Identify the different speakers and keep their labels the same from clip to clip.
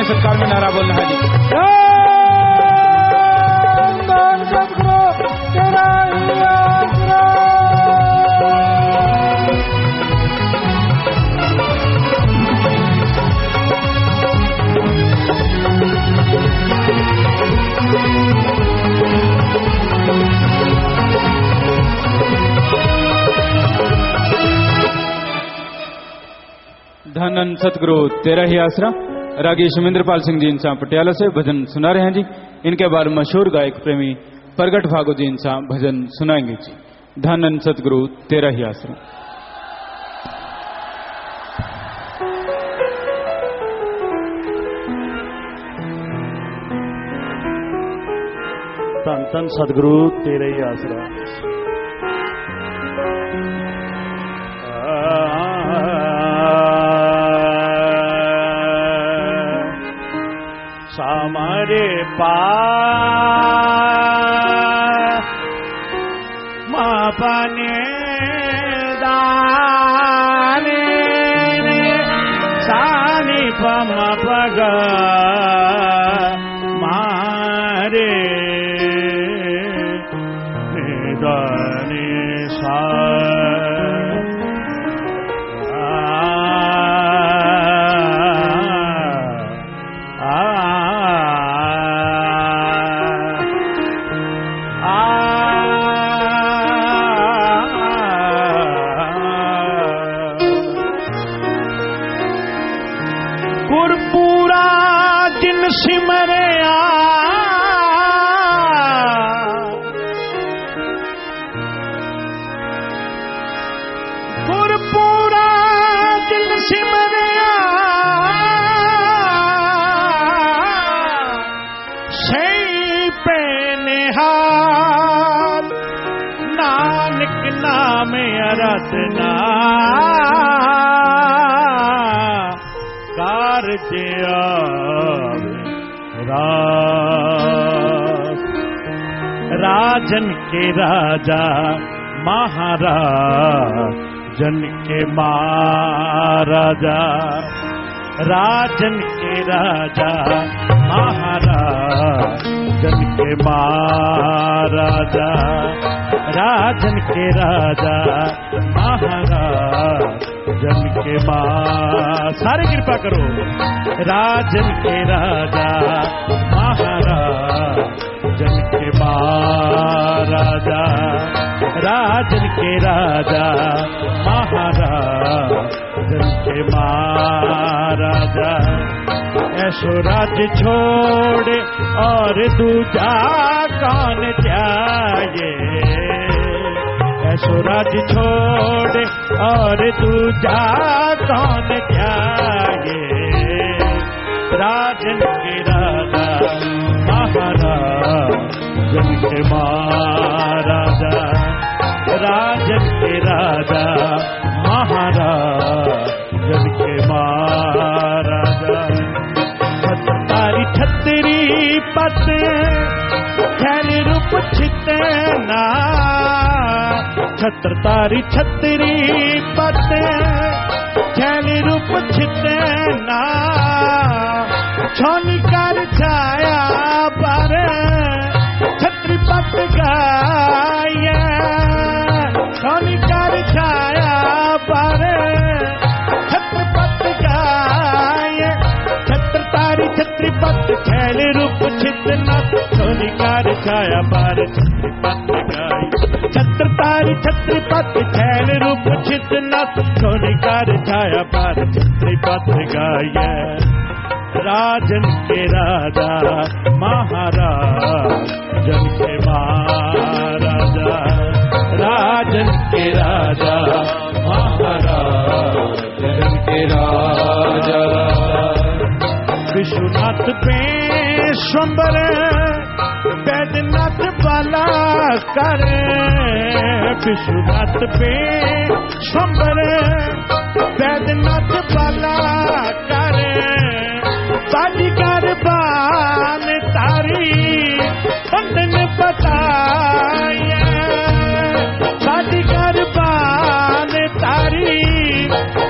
Speaker 1: सत्कार में नारा बोलना है जी। धन सतगुरु तेरा ही आसरा। रागी शमिंद्रपाल सिंह जी इंसा पटियाला से भजन सुना रहे हैं जी। इनके बाद मशहूर गायक प्रेमी प्रगट भागो जी इंसा भजन सुनाएंगे जी। धन सतगुरु तेरा ही आसरा।
Speaker 2: धन धन सतगुरु तेरा ही आसरा। सामरे पा मापने दाने सानी पम पग मारे दाने सा सिमरिया गुरपुरा दिल सिमरिया सही पे निहाल नानक नाम अरदना कारजिया राजन के राजा महाराजन के महाराजा राजन के राजा महाराजन के महाराजा राजन के राजा महाराजन के सारे कृपा करो। राजन के राजा महाराजन के महाराजा राजन के राजा महाराजन के महाराजा ऐसो राज छोड़े और दूजा कौन जाए ऐसो राज छोड़े और दूजा कौन जाए राजन के राजा महाराजन के महाराजा राजन के राजा महाराजन के महाराजा तारी छतरी पत खैर रूप छितना छत्र तारी छतरी पत खैर रूप छितना छोनी कर छाया पर छत्री पत गाया छोनी कर छाया पर छत्र पत गाया छत्र तारी छत्री पत छैल रूप छितना छोनी कर छाया पर छत्री पत गाई छत्र तारी छत्री पत छैल रूप छितना छोनी कर छाया पर छत्री पत गाया राजन के राजा महाराजन के महाराजा राजन के राजा महाराजन के राजा विश्वनाथ पे स्वंबर बैद्यनाथ बाला करे विश्वनाथ पे स्वंबर बैद्यनाथ बाला करे बाजीगर बान तारी बंधन बताया बाजीगर बान तारी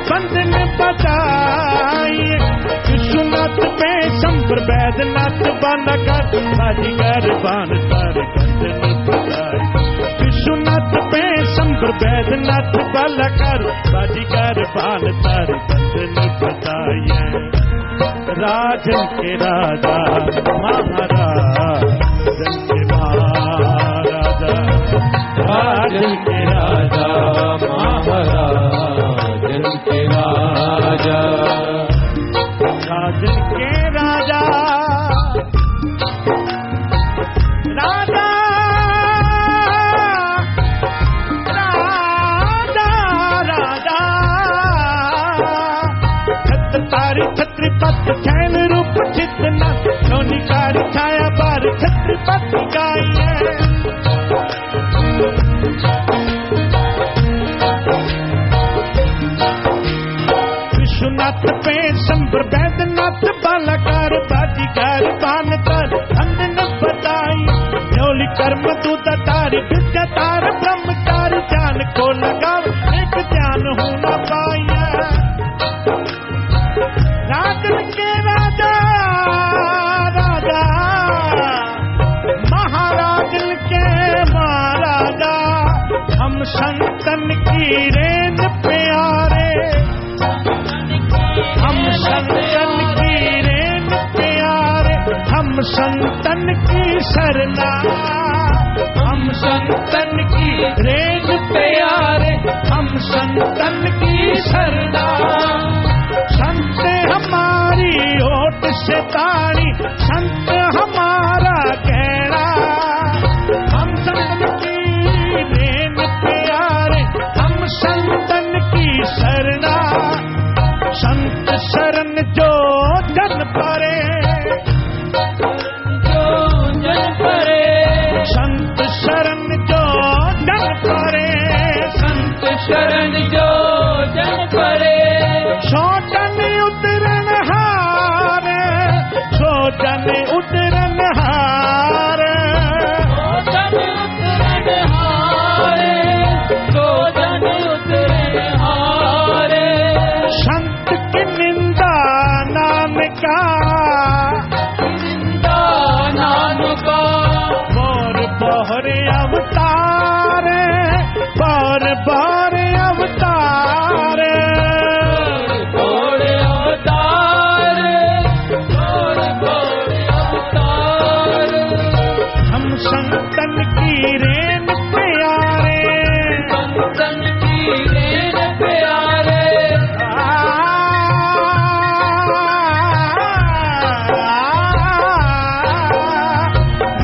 Speaker 2: बंधन बताया विश्वनाथ पे संबर बैद्यनाथ बाला कर बाजीगर बान तार गंदन बजाई विश्वनाथ पे संबर बैद्यनाथ बाला कर बाजीगर बान तार गंदन बजाई राजन के राजा महाराजन के महाराजा राजन के राजा महाराजन के राजा राजन के राजा राजा राजा राजा तारी छत्री पत छैन रूप चितना सोनी कारी छाया बार छत्री पत गाई है विश्वनाथ पे संबर बैद्यनाथ बालाकार बाजीगर बान तार अंदन बताई न्योली कर्म दूत तारी विद्या तार ब्रह्मचारी जान को लगाओ एक ध्यान होना पाया राजन के राजा राजा महाराजन के महाराजा हम संतन की रेन प्यारे हम संतन की रेन प्यारे हम संतन की सरना हम संतन की रेन प्यारे हम संतन की सरना संत हमारी ओट से ताड़ी संत हमारा कहना हम संतन की रेन प्यारे हम संतन की सरना संत शरण जो जन परे संत शरण जो जन परे संत शरण जो जन परे सोचन उतरन हारे सोचन उतरन हारे सोचन उतरन हारे सोचन उतरन हारे संत की निंदा नानका निंदा नानका बोर बोहरे अवतार बोर बोहरे अवतार बोरे अवतार बोर बोरे अवतार हम संतन की रेन प्यारे संतन की रेन प्यारे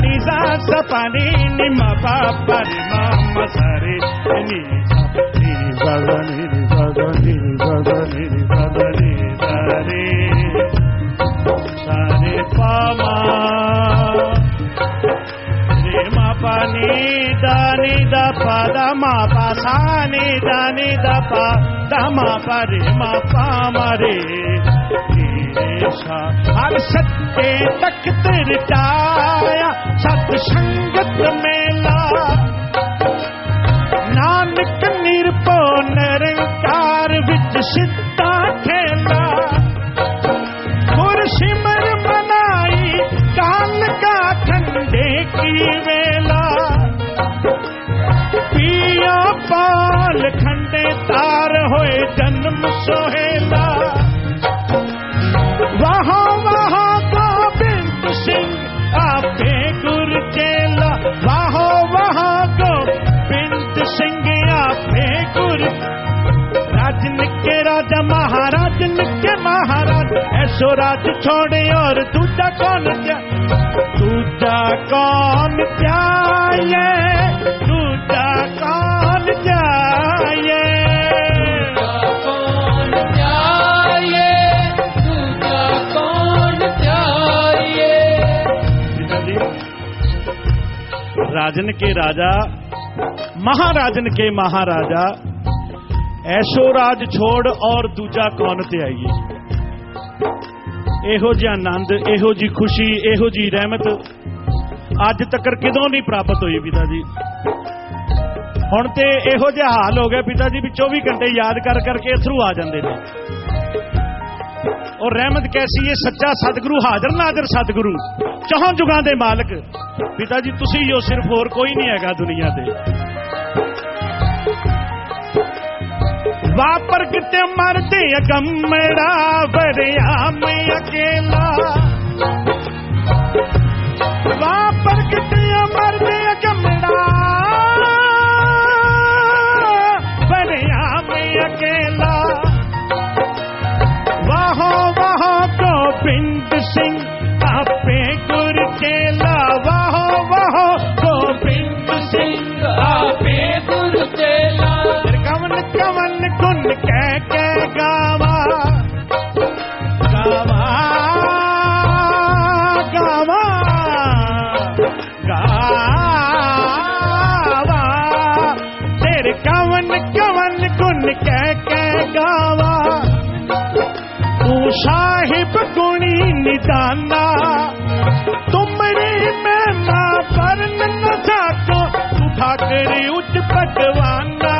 Speaker 2: निजा सपनी निमा पापा निमा मसरे निजा गगनी गगनी गगनी गगनी दरे सारे पामा रे मा पानी दानी दा पा दा मा पा सानी दानी दा पा दा मा पा रे मा पा मा रे हर सत्य तख्त रचाया सत्संगत मेला नानक निरपो निरंकार विच सिद्धा खेला गुर सिमर मनाई काल का ठंडे की वेला पिया पाल खंडे तार होए जन्म सोहेला वहाँ वहाँ गोविंद सिंह आपे गुर चेला वहाँ वहाँ गोविंद सिंह आपे गुर राजन के राजा महाराजन के महाराज ऐसो राज छोड़े और दूजा कौन दूजा कौन जाए दूजा कौन जाए राजन के राजा महाराजन के महाराजा ऐशो राज छोड़ और दूजा कौन ते आइए एहो जी आनंद एहो जी खुशी एहो जी रहमत अज तक किदों नहीं प्राप्त हुई पिता जी। हुण ते एहो जिहा हाल हो गया पिता जी भी 24 घंटे याद कर करके अथरू आ जाते हैं। और रहमत कैसी है सच्चा सतगुरु हाजर नाजर सतगुरु चौहां जुगां दे मालक पिता जी तुसी ही हो सिर्फ होर कोई नहीं हैगा दुनिया दे वापर किते मरदे अगमड़ा बरिया में अकेला वापर किते मरदे अगमड़ा बरिया में अकेला वाहो वाहो गोबिंद सिंह आपे गुर चेला वाहो वाहो गोबिंद सिंह आपे गुर चेला कवन कवन गुण कह गावा गावा गावा गावा तेरे कवन कवन गुण कह गावा तू साहिब गुणी निदाना तुमरे में ना वर्ण न जाको तू ठाकरे उच्च भगवाना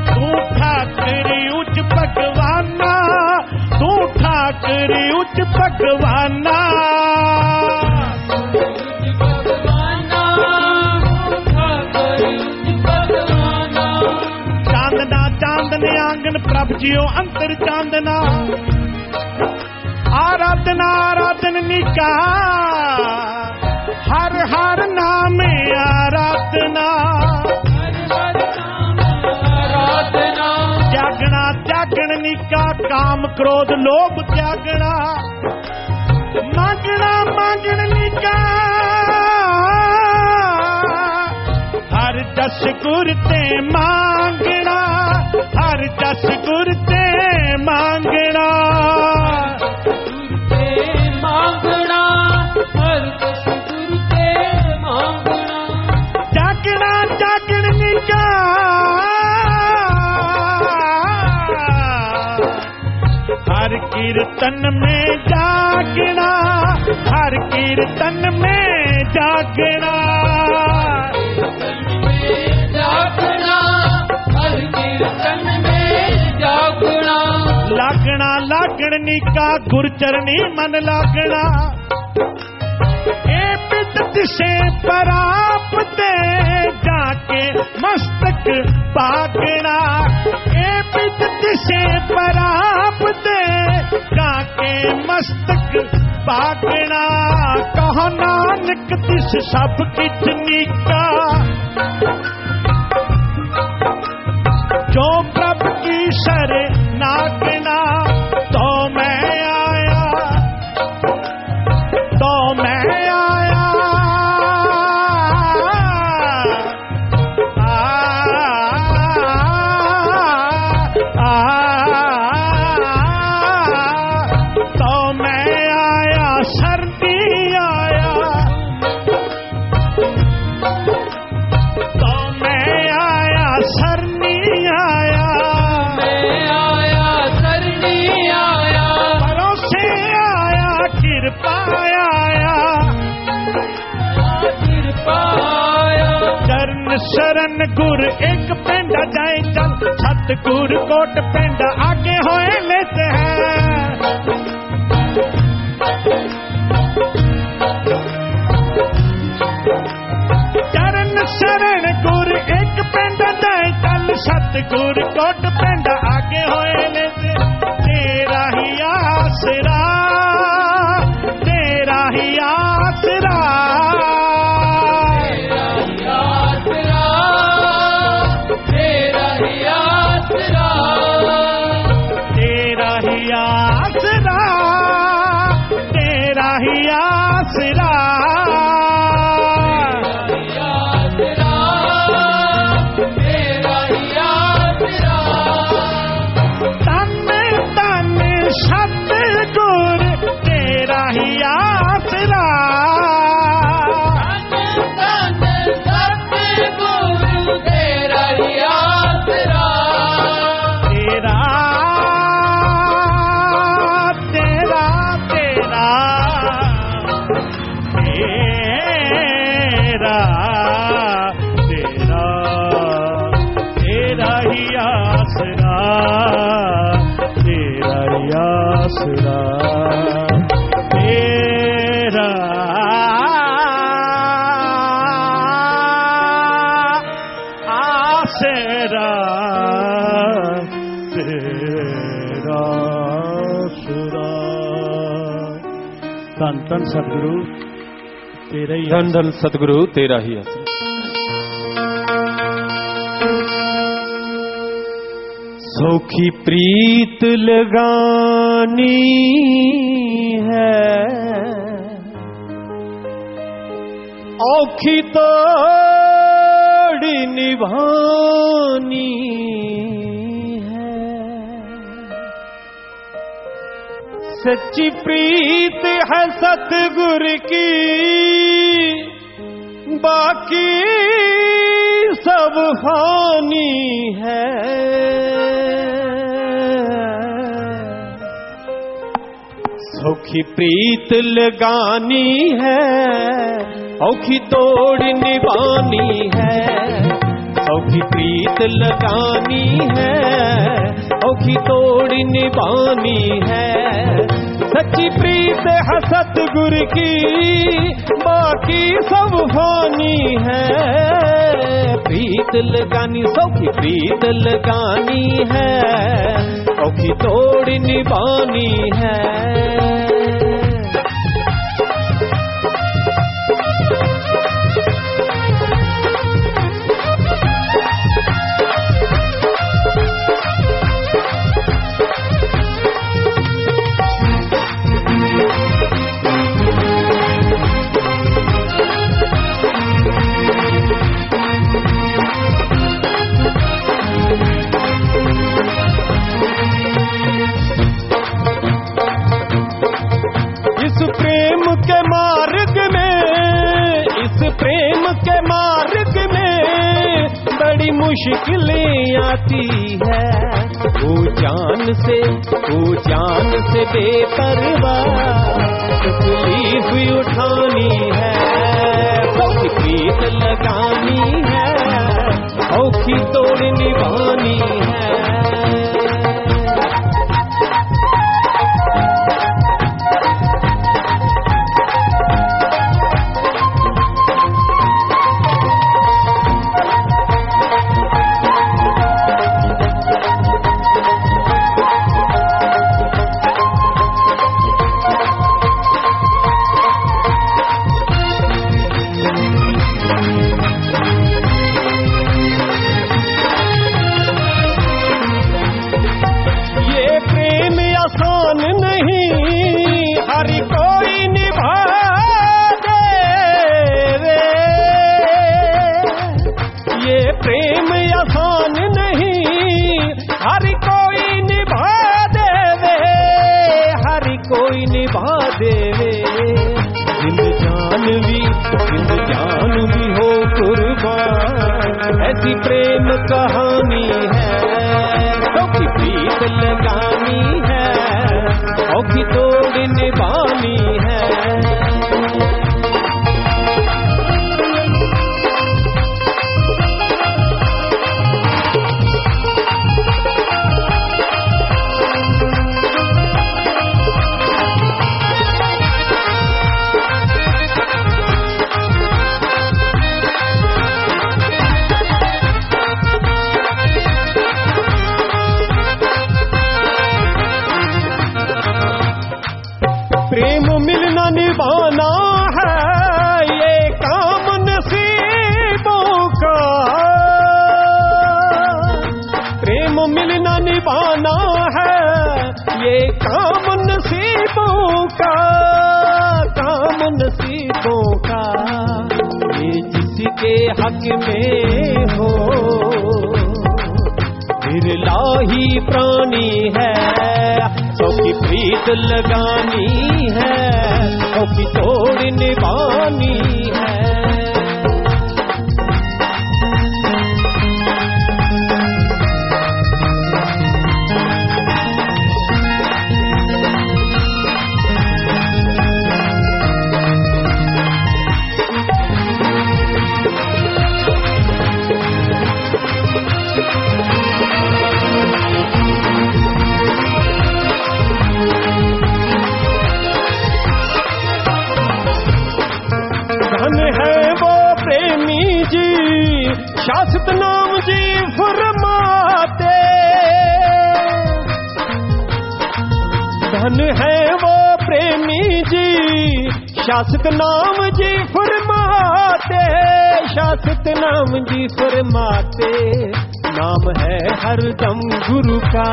Speaker 2: तू ठाकरे उच्च भगवाना तू ठाकरे उच्च भगवाना चांदना चांदने आंगन प्रभ जियो अंतर चांदना आराधना आराधन निका हर हर नाम आराधना त्यागना त्यागन निका काम क्रोध लोभ त्यागना मांगना मांगन निका हर जस गुर ते मांगना हर जस गुर ते मांगना जागना जागन निका हर कीर्तन में जागना हर कीर्तन में जागना हर कीर्तन में जागना लागना लागण निका गुरचरणी मन लागना से पराप दे जाके मस्तक पागना ए बिदत से पराप दे जाके मस्तक पागना कहो नानक तिस सब किछ नीका जो प्रभ की सर नागना तो मैं आया तो मैं आया तो मैं आया सर्दी आया तो मैं आया सरनी आया मैं आया सरनी आया भरोसे आया कृपा आया कृपा आया चरण शरण गुर एक पेंडा जाए चल सतगुर कोट पेंडा आगे होए लेते हैं चरण शरण गुर एक पेंडा जाए चल सतगुर कोट पेंडा आगे होए लेते तेरा ही आसरा तेरा ही आसरा सतगुर तेरा ही आसरा सतगुर तेरा ही आसरा तेरा तेरा तेरा तेरा तेरा तेरा ही आसरा तेरा ही आसरा धन धन सतगुरु तेरा ही
Speaker 3: धन धन सतगुरु तेरा ही आसरा।
Speaker 4: सौखी प्रीत लगानी है, औखी तोड़ी निभानी है। सच्ची प्रीत है सतगुर की, बाकी सब फानी है। सौखी प्रीत लगानी है, औखी तोड़ निभानी है। सौखी प्रीत लगानी है, औखी तोड़ निभानी है। सच्ची प्रीत है सतगुर की, बाकी सब फानी है। प्रीत लगानी सौखी प्रीत लगानी है, औखी तोड़ निभानी है। मुश्किलें आती है, वो जान से बेपरवाह तकलीफ उठानी है। सौखी प्रीत लगानी है, औखी तोड़ निभानी है। ऐसी प्रेम कहानी है, सौखी प्रीत लगानी है, औखी तोड़ निभानी है। प्रेम मिलना निभाना है, ये काम नसीबों का। प्रेम मिलना निभाना है, ये काम नसीबों का, काम नसीबों का। ये जिसके हक में हो बिरला ही प्राणी है। सौखी प्रीत लगानी है, औखी तोड़ निभानी है। शाश्वत नाम जी फरमाते, धन है वो प्रेमी जी शाश्वत नाम जी फरमाते, शाश्वत नाम जी फरमाते, नाम है हरदम गुरु का,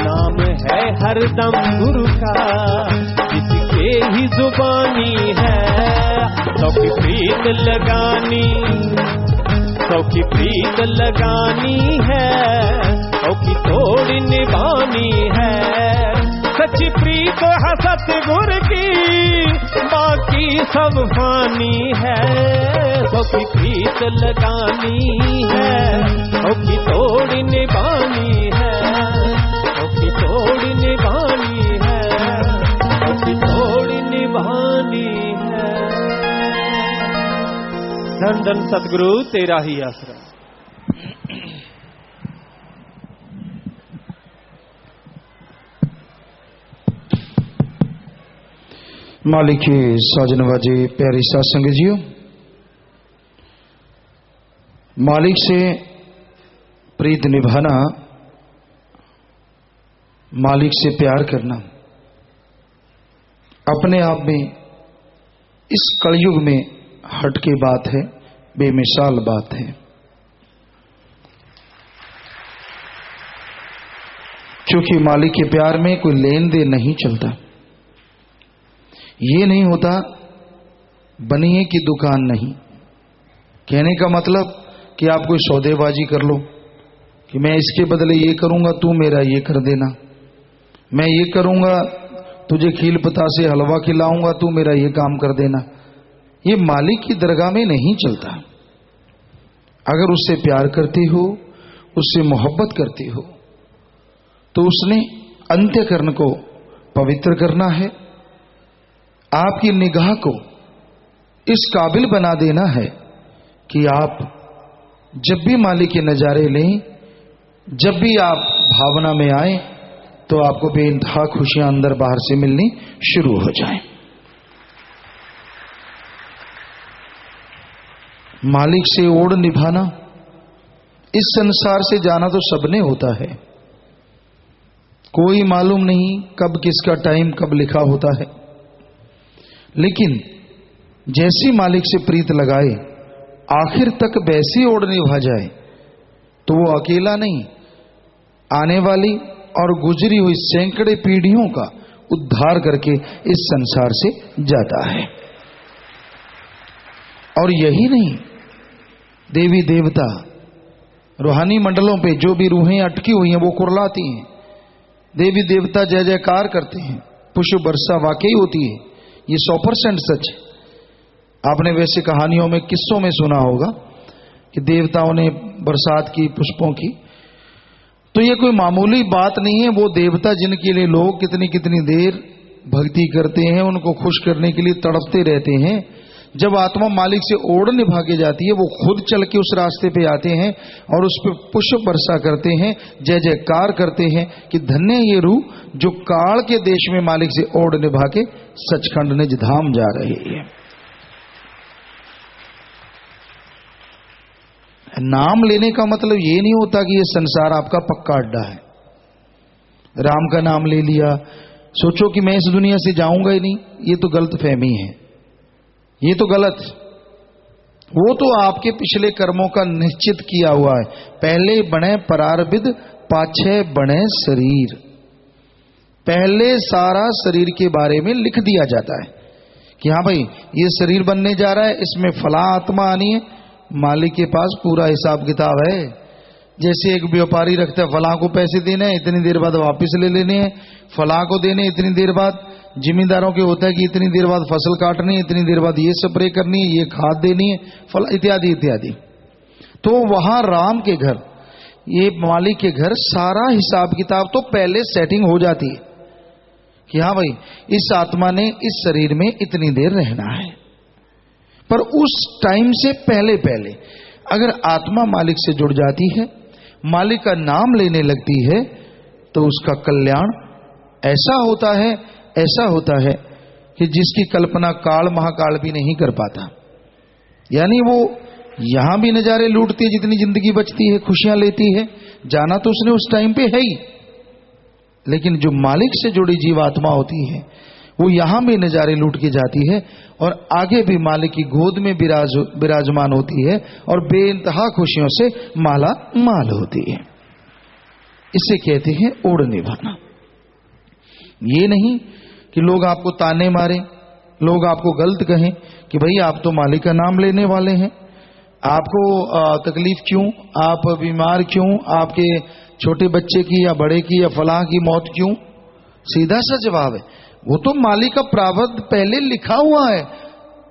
Speaker 4: नाम है हरदम गुरु का, जिसके ही जुबानी है सौ की प्रीत लगानी, सौ की प्रीत लगानी है, सौ की तोड़ निभानी है, सच्ची प्रीत है सतगुर की, बाकी सब फानी है, सौ की प्रीत लगानी है, सौ की तोड़ निभानी है, सौ की तोड़ निभानी है, सौ की तोड़ निभानी है। धन धन सतगुरु तेरा ही आसरा।
Speaker 5: मालिक के साजन वाजे प्यारी साथ संगत जियो, मालिक से प्रीत निभाना, मालिक से प्यार करना अपने आप में इस कलयुग में हटके बात है, बेमिसाल बात है। क्योंकि मालिक के प्यार में कोई लेन देन नहीं चलता। ये नहीं होता बनिए की दुकान नहीं। कहने का मतलब कि आप कोई सौदेबाजी कर लो कि मैं इसके बदले ये करूंगा, तू मेरा ये कर देना, मैं ये करूंगा, तुझे खील पता से हलवा खिलाऊंगा, तू मेरा ये काम कर देना। ये मालिक की दरगाह में नहीं चलता। अगर उससे प्यार करते हो, उससे मोहब्बत करते हो, तो उसने अंत्यकरण को पवित्र करना है, आपकी निगाह को इस काबिल बना देना है कि आप जब भी मालिक के नजारे लें, जब भी आप भावना में आए, तो आपको बेइंतहा खुशियां अंदर बाहर से मिलनी शुरू हो जाएं। मालिक से ओढ़ निभाना, इस संसार से जाना तो सबने होता है। कोई मालूम नहीं कब किसका टाइम कब लिखा होता है, लेकिन जैसी मालिक से प्रीत लगाए, आखिर तक वैसी ओढ़ निभा जाए, तो वो अकेला नहीं, आने वाली और गुजरी हुई सैकड़े पीढ़ियों का उद्धार करके इस संसार से जाता है। और यही नहीं, देवी देवता रूहानी मंडलों पे जो भी रूहें अटकी हुई हैं वो कुरलाती हैं, देवी देवता जय जयकार करते हैं, पुष्प वर्षा वाकई होती है। ये 100% सच है। आपने वैसे कहानियों में, किस्सों में सुना होगा कि देवताओं ने बरसात की पुष्पों की, तो ये कोई मामूली बात नहीं है। वो देवता जिनके लिए लोग कितनी कितनी देर भक्ति करते हैं, उनको खुश करने के लिए तड़पते रहते हैं, जब आत्मा मालिक से ओढ़ निभा के जाती है, वो खुद चल के उस रास्ते पे आते हैं और उस पर पुष्प वर्षा करते हैं, जय जयकार करते हैं कि धन्य ये रूह जो काल के देश में मालिक से ओढ़ निभा के सचखंड निज धाम जा रही है। नाम लेने का मतलब ये नहीं होता कि ये संसार आपका पक्का अड्डा है। राम का नाम ले लिया, सोचो कि मैं इस दुनिया से जाऊंगा ही नहीं, ये तो गलत फहमी है, ये तो गलत। वो तो आपके पिछले कर्मों का निश्चित किया हुआ है। पहले बने परारबिद, पाछे बने शरीर। पहले सारा शरीर के बारे में लिख दिया जाता है कि हाँ भाई ये शरीर बनने जा रहा है, इसमें फला आत्मा आनी है। मालिक के पास पूरा हिसाब किताब है। जैसे एक व्यापारी रखता है, फला को पैसे देने हैं, इतनी देर बाद वापस ले लेने हैं, फला को देने इतनी देर बाद। जिम्मेदारों के होता है कि इतनी देर बाद फसल काटनी है, इतनी देर बाद ये स्प्रे करनी है, ये खाद देनी है, फल इत्यादि इत्यादि। तो वहां राम के घर, ये मालिक के घर, सारा हिसाब किताब तो पहले सेटिंग हो जाती है कि हाँ भाई इस आत्मा ने इस शरीर में इतनी देर रहना है। पर उस टाइम से पहले पहले अगर आत्मा मालिक से जुड़ जाती है, मालिक का नाम लेने लगती है, तो उसका कल्याण ऐसा होता है, ऐसा होता है कि जिसकी कल्पना काल महाकाल भी नहीं कर पाता। यानी वो यहां भी नजारे लूटती है, जितनी जिंदगी बचती है, खुशियां लेती है, जाना तो उसने उस टाइम पे है ही। लेकिन जो मालिक से जुड़ी जीवात्मा होती है, वो यहां भी नजारे लूट के जाती है और आगे भी मालिक की गोद में विराजमान होती है और बेइंतहा खुशियों से माला माल होती है। इसे कहते हैं ओढ़ निभाना। ये नहीं कि लोग आपको ताने मारें, लोग आपको गलत कहें कि भाई आप तो मालिक का नाम लेने वाले हैं, आपको तकलीफ क्यों, आप बीमार क्यों, आपके छोटे बच्चे की या बड़े की या फलां की मौत क्यों। सीधा सा जवाब है, वो तो मालिक का प्रावध पहले लिखा हुआ है।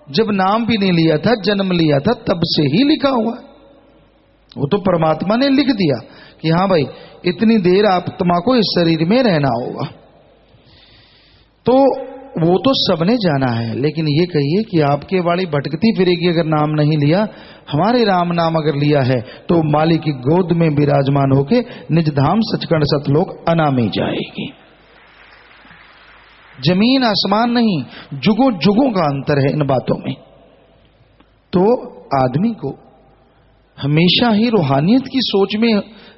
Speaker 5: जब नाम भी नहीं लिया था, जन्म लिया था, तब से ही लिखा हुआ है। वो तो परमात्मा ने लिख दिया कि हाँ भाई इतनी देर आत्मा को इस शरीर में रहना होगा। तो वो तो सबने जाना है, लेकिन ये कहिए कि आपके वाली भटकती फिरेगी अगर नाम नहीं लिया, हमारे राम नाम अगर लिया है तो मालिक की गोद में विराजमान होके निज धाम सचखंड सतलोक अनामी जाएगी। जमीन आसमान नहीं, जुगों जुगों का अंतर है इन बातों में। तो आदमी को हमेशा ही रूहानियत की सोच में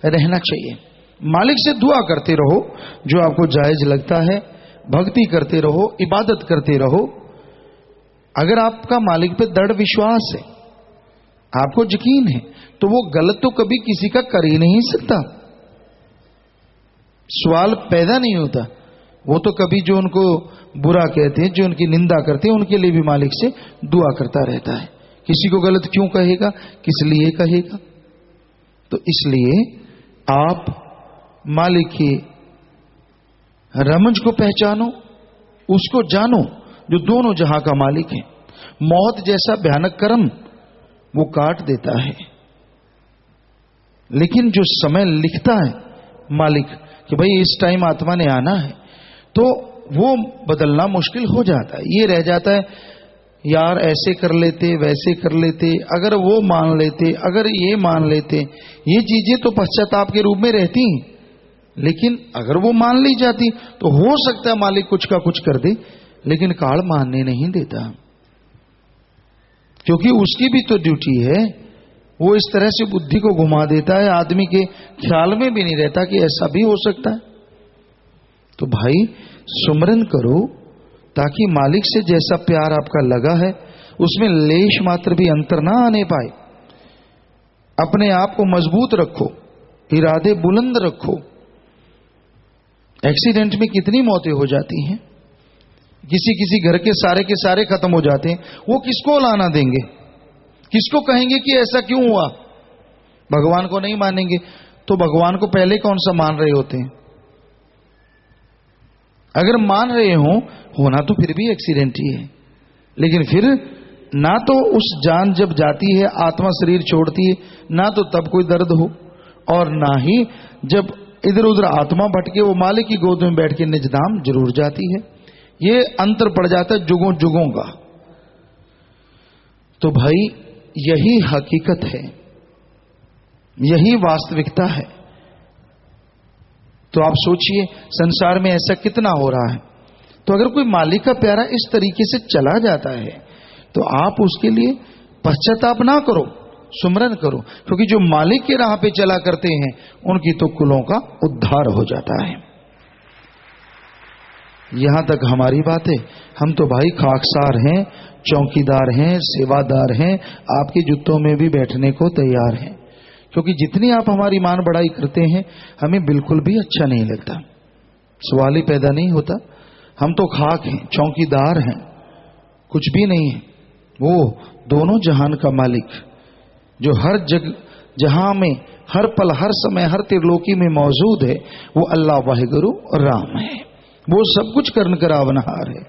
Speaker 5: रहना चाहिए। मालिक से दुआ करते रहो जो आपको जायज लगता है, भक्ति करते रहो, इबादत करते रहो। अगर आपका मालिक पे दृढ़ विश्वास है, आपको यकीन है, तो वो गलत तो कभी किसी का कर ही नहीं सकता। सवाल पैदा नहीं होता। वो तो कभी जो उनको बुरा कहते हैं, जो उनकी निंदा करते हैं, उनके लिए भी मालिक से दुआ करता रहता है। किसी को गलत क्यों कहेगा, किस लिए कहेगा। तो इसलिए आप मालिक की रमज को पहचानो, उसको जानो जो दोनों जहां का मालिक है। मौत जैसा भयानक कर्म वो काट देता है, लेकिन जो समय लिखता है मालिक कि भाई इस टाइम आत्मा ने आना है, तो वो बदलना मुश्किल हो जाता है। ये रह जाता है यार ऐसे कर लेते, वैसे कर लेते, अगर वो मान लेते, अगर ये मान लेते, ये चीजें तो पश्चाताप के रूप में रहती हैं। लेकिन अगर वो मान ली जाती तो हो सकता है मालिक कुछ का कुछ कर दे, लेकिन काल मानने नहीं देता, क्योंकि उसकी भी तो ड्यूटी है। वो इस तरह से बुद्धि को घुमा देता है, आदमी के ख्याल में भी नहीं रहता कि ऐसा भी हो सकता है। तो भाई सुमरन करो ताकि मालिक से जैसा प्यार आपका लगा है उसमें लेश मात्र भी अंतर ना आने पाए। अपने आप को मजबूत रखो, इरादे बुलंद रखो। एक्सीडेंट में कितनी मौतें हो जाती हैं, किसी किसी घर के सारे खत्म हो जाते हैं। वो किसको लाना देंगे, किसको कहेंगे कि ऐसा क्यों हुआ। भगवान को नहीं मानेंगे तो भगवान को पहले कौन सा मान रहे होते हैं। अगर मान रहे हो होना तो फिर भी एक्सीडेंट ही है। लेकिन फिर ना तो उस जान जब जाती है, आत्मा शरीर छोड़ती है, ना तो तब कोई दर्द हो, और ना ही जब इधर उधर आत्मा भटके वो मालिक की गोद में बैठ के निज धाम जरूर जाती है। ये अंतर पड़ जाता है जुगों जुगों का। तो भाई यही हकीकत है, यही वास्तविकता है। तो आप सोचिए संसार में ऐसा कितना हो रहा है। तो अगर कोई मालिक का प्यारा इस तरीके से चला जाता है तो आप उसके लिए पश्चाताप ना करो, सुमरन करो, क्योंकि जो मालिक के राह पे चला करते हैं उनकी तो कुलों का उद्धार हो जाता है। यहां तक हमारी बात है। हम तो भाई खाकसार हैं, चौकीदार हैं, सेवादार हैं, आपके जूतों में भी बैठने को तैयार हैं, क्योंकि जितनी आप हमारी मान बढ़ाई करते हैं हमें बिल्कुल भी अच्छा नहीं लगता। सवाल ही पैदा नहीं होता। हम तो खाक हैं, चौकीदार हैं, कुछ भी नहीं है। वो दोनों जहान का मालिक जो हर जहां में हर पल हर समय हर त्रिलोकी में मौजूद है, वो अल्लाह वाहिगुरु राम है। वो सब कुछ करन करावनहार है।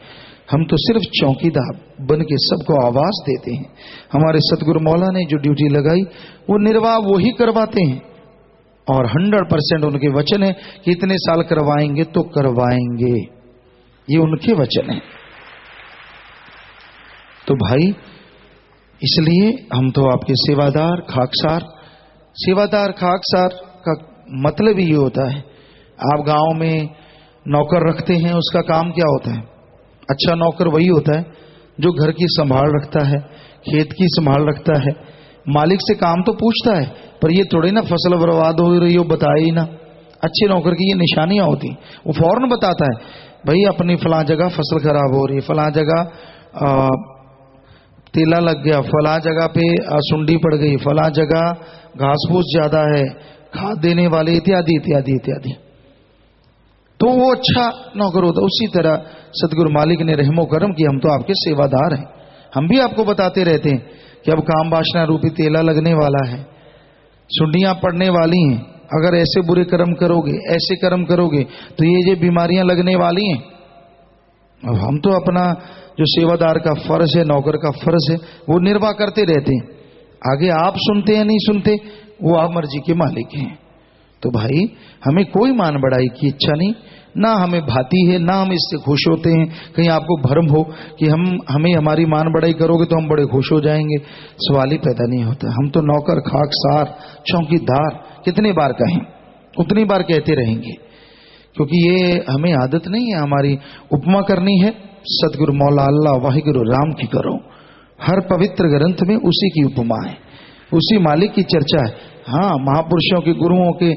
Speaker 5: हम तो सिर्फ चौकीदार बन के सबको आवाज देते हैं। हमारे सतगुरु मौला ने जो ड्यूटी लगाई वो निर्वाह वो ही करवाते हैं, और 100% उनके वचन है कि इतने साल करवाएंगे तो करवाएंगे। ये उनके वचन है। तो भाई इसलिए हम तो आपके सेवादार खाकसार। सेवादार खाकसार का मतलब ही ये होता है, आप गांव में नौकर रखते हैं, उसका काम क्या होता है? अच्छा नौकर वही होता है जो घर की संभाल रखता है, खेत की संभाल रखता है। मालिक से काम तो पूछता है, पर ये थोड़ी ना फसल बर्बाद हो रही हो बताए ही ना। अच्छे नौकर की ये निशानियां होती, वो फौरन बताता है भाई अपनी फला जगह फसल खराब हो रही, फला जगह तेला लग गया, फला जगह पे सुंडी पड़ गई, फला जगह घास फूस ज्यादा है, खाद देने वाले इत्यादि इत्यादि इत्यादि, तो वो अच्छा नौकर होता। उसी तरह सतगुरु मालिक ने रहमो करम कि हम तो आपके सेवादार हैं, हम भी आपको बताते रहते हैं कि अब काम वासना रूपी तेला लगने वाला है, सुंडियां पड़ने वाली हैं, अगर ऐसे बुरे कर्म करोगे, ऐसे कर्म करोगे तो ये बीमारियां लगने वाली हैं। अब हम तो अपना जो सेवादार का फर्ज है, नौकर का फर्ज है, वो निर्वाह करते रहते हैं। आगे आप सुनते या नहीं सुनते वो आप मर्जी के मालिक हैं। तो भाई हमें कोई मान बढ़ाई की इच्छा नहीं, ना हमें भाती है, ना हम इससे खुश होते हैं। कहीं आपको भ्रम हो कि हमें हमारी मान बढ़ाई करोगे तो हम बड़े खुश हो जाएंगे, सवाल ही पैदा नहीं होता। हम तो नौकर, खाकसार, चौकीदार कितने बार कहें उतनी बार कहते रहेंगे, क्योंकि ये हमें आदत नहीं है। हमारी उपमा करनी है सतगुरु मौला अल्लाह वाहिगुरु राम की करो। हर पवित्र ग्रंथ में उसी की उपमा है, उसी मालिक की चर्चा है। हाँ, महापुरुषों के, गुरुओं के,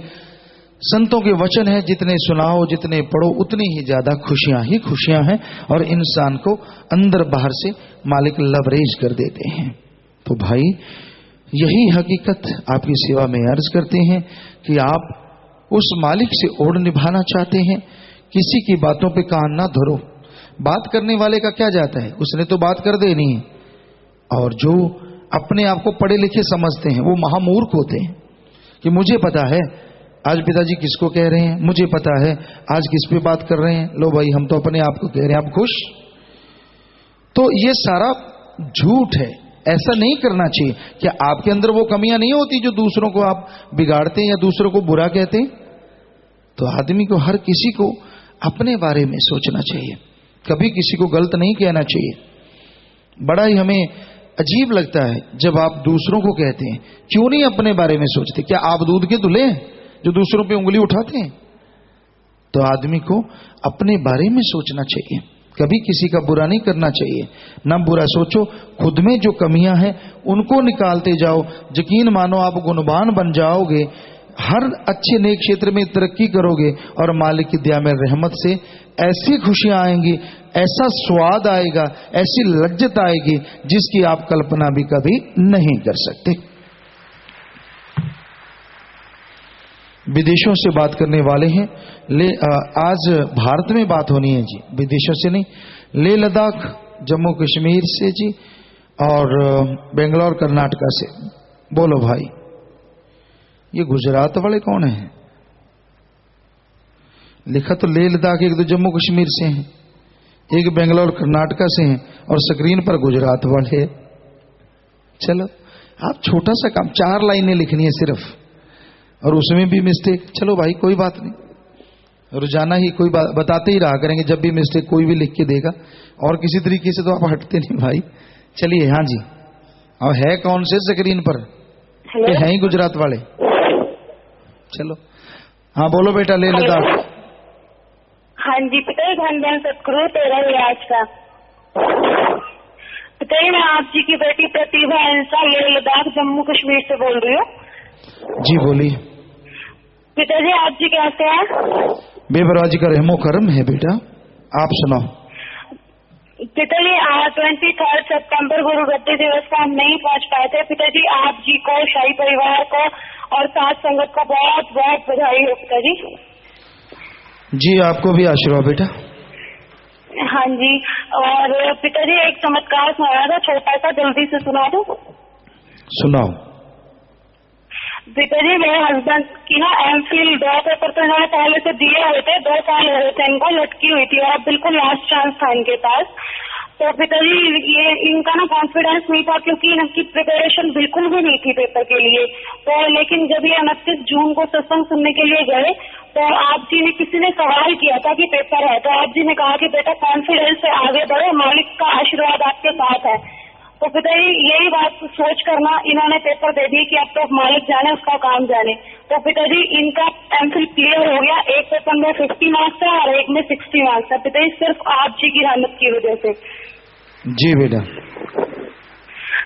Speaker 5: संतों के वचन है, जितने सुनाओ, जितने पढ़ो, उतनी ही ज्यादा खुशियां ही खुशियां हैं, और इंसान को अंदर बाहर से मालिक लबरेज कर देते हैं। तो भाई यही हकीकत आपकी सेवा में अर्ज करते हैं कि आप उस मालिक से ओढ़ निभाना चाहते हैं, किसी की बातों पे कान ना धरो। बात करने वाले का क्या जाता है, उसने तो बात कर देनी है। और जो अपने आप को पढ़े लिखे समझते हैं वो महामूर्ख होते हैं कि मुझे पता है आज पिताजी किसको कह रहे हैं, मुझे पता है आज किस पे बात कर रहे हैं। लो भाई, हम तो अपने आप को कह रहे हैं, आप खुश। तो ये सारा झूठ है, ऐसा नहीं करना चाहिए। क्या आपके अंदर वो कमियां नहीं होती जो दूसरों को आप बिगाड़ते हैं या दूसरों को बुरा कहते हैं? तो आदमी को, हर किसी को अपने बारे में सोचना चाहिए, कभी किसी को गलत नहीं कहना चाहिए। बड़ा ही हमें अजीब लगता है जब आप दूसरों को कहते हैं, क्यों नहीं अपने बारे में सोचते? क्या आप दूध के दूल्हे हैं जो दूसरों पे उंगली उठाते हैं? तो आदमी को अपने बारे में सोचना चाहिए, कभी किसी का बुरा नहीं करना चाहिए। ना बुरा सोचो, खुद में जो कमियां हैं उनको निकालते जाओ। यकीन मानो आप गुणवान बन जाओगे, हर अच्छे नेक क्षेत्र में तरक्की करोगे, और मालिक की दया में रहमत से ऐसी खुशियां आएंगी, ऐसा स्वाद आएगा, ऐसी लज्जत आएगी जिसकी आप कल्पना भी कभी नहीं कर सकते। विदेशों से बात करने वाले हैं, आज भारत में बात होनी है जी, विदेशों से नहीं। लेह लद्दाख, जम्मू कश्मीर से जी, और बेंगलोर कर्नाटका से। बोलो भाई, ये गुजरात वाले कौन है? लिखा तो लेह लद्दाख, एक तो जम्मू कश्मीर से हैं, एक बेंगलोर कर्नाटका से हैं, और स्क्रीन पर गुजरात वाले। चलो, आप छोटा सा काम, 4 लाइनें लिखनी है सिर्फ, और उसमें भी मिस्टेक। चलो भाई, कोई बात नहीं, रोजाना ही कोई बात बताते ही रहा करेंगे, जब भी मिस्टेक कोई भी लिख के देगा। और किसी तरीके से तो आप हटते नहीं भाई। चलिए, हाँ जी। और है कौन से स्क्रीन पर? ये हैं ही गुजरात वाले। चलो, हाँ बोलो बेटा, लेह लद्दाख।
Speaker 6: हाँ जी पिताजी, धन धन सतगुरु तेरा ही आज का। पिताजी, मैं आप जी की बेटी प्रतिभा इंसा, लेह लद्दाख जम्मू कश्मीर से बोल रही हूँ। जी
Speaker 5: बोलिए
Speaker 6: पिताजी, आप जी कैसे हैं?
Speaker 5: बेबरा जी का रहमो करम है बेटा, आप सुनाओ।
Speaker 6: पिताजी, 23 सितंबर गुरु गद्दी दिवस को हम नहीं पहुंच पाए थे। पिताजी, आप जी को, शाही परिवार को और साथ संगत को बहुत बहुत बधाई हो पिताजी।
Speaker 5: जी, आपको भी आशीर्वाद बेटा।
Speaker 6: हाँ जी, और पिताजी एक चमत्कार सुनाया था, छोटा सा, जल्दी से सुना दो।
Speaker 5: सुनाओ।
Speaker 6: पिताजी, मेरे हस्बैंड की ना एमफिल 2 पेपर तो इन्होंने पहले से दिए हुए थे, 2 साल हो रहे थे इनको, लटकी हुई थी, और बिल्कुल लास्ट चांस था इनके पास। तो पिताजी, ये इनका ना कॉन्फिडेंस नहीं था, क्योंकि इनकी प्रिपरेशन बिल्कुल भी नहीं थी पेपर के लिए। तो लेकिन जब ये 29 जून को सत्संग सुनने के लिए गए, तो आप जी ने, किसी ने सवाल किया था कि पेपर है, तो आप जी ने कहा कि बेटा कॉन्फिडेंस से आगे बढ़ो, मालिक का आशीर्वाद आपके साथ है। तो पिताजी, यही बात सोच करना इन्होंने पेपर दे दिए कि अब तो मालिक जाने, उसका काम जाने। तो पिताजी, इनका एमफिल क्लियर हो गया। एक पेपर में 50 मार्क्स है और एक में 60 मार्क्स है पिताजी, सिर्फ आप जी की रहमत की वजह से।
Speaker 5: जी बेटा।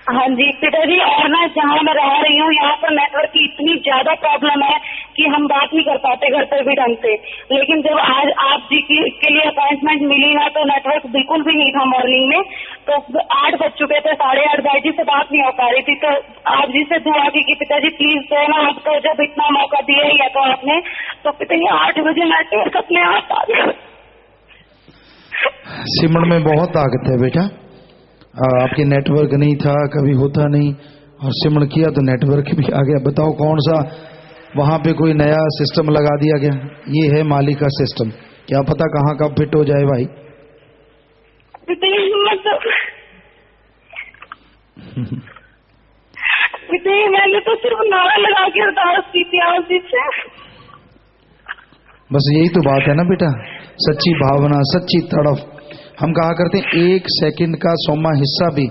Speaker 6: हाँ जी पिताजी, और ना जहाँ मैं रह रही हूँ यहाँ पर नेटवर्क की इतनी ज्यादा प्रॉब्लम है कि हम बात नहीं कर पाते घर पर भी ढंग से। लेकिन जब आज आप जी के लिए अपॉइंटमेंट मिली ना तो नेटवर्क बिल्कुल भी नहीं था मॉर्निंग में। तो 8 बज चुके थे, 8:30 भाई जी से बात नहीं हो पा रही थी। तो आप जी से दुआ की कि पिताजी प्लीज दो ना, आपको जब इतना मौका दिया ही है तो आपने, तो पिताजी 8 बजे नेटवर्क अपने आप आ गया।
Speaker 5: सिमरन में बहुत ताकत है बेटा। आपके नेटवर्क नहीं था, कभी होता नहीं, और सिमरन किया तो नेटवर्क भी आ गया। बताओ कौन सा वहां पे कोई नया सिस्टम लगा दिया गया? ये है मालिक का सिस्टम, क्या पता कहाँ कब फिट हो जाए भाई।
Speaker 6: मैंने तो सिर्फ नारा लगा के अरदास की थी आप जी से।
Speaker 5: बस यही तो बात है ना बेटा, सच्ची भावना, सच्ची तड़फ। हम कहा करते हैं 1 सेकंड का 100वां हिस्सा भी,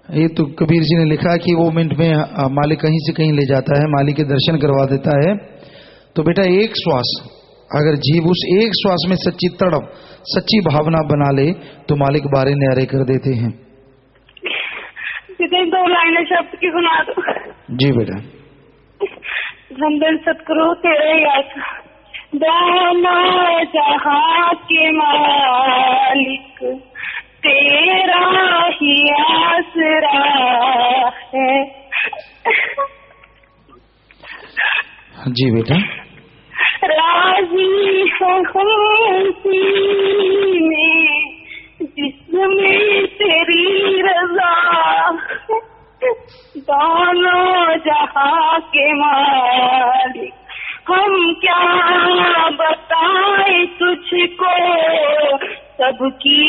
Speaker 5: ये तो कबीर जी ने लिखा है कि वो मिनट में मालिक कहीं से कहीं ले जाता है, मालिक के दर्शन करवा देता है। तो बेटा एक श्वास, अगर जीव उस एक श्वास में सच्ची तड़प, सच्ची भावना बना ले तो मालिक बारे न्यारे कर देते हैं।
Speaker 6: 2 लाइनें शब्द की सुना दो।
Speaker 5: जी बेटा।
Speaker 6: धन सतगुरु तेरे याद, दोनों जहां के मालिक तेरा ही आसरा है।
Speaker 5: जी बेटा।
Speaker 6: राजी है हम में जिसमें तेरी रजा, दोनों जहां के मालिक हम क्या बताएं तुझको, सबकी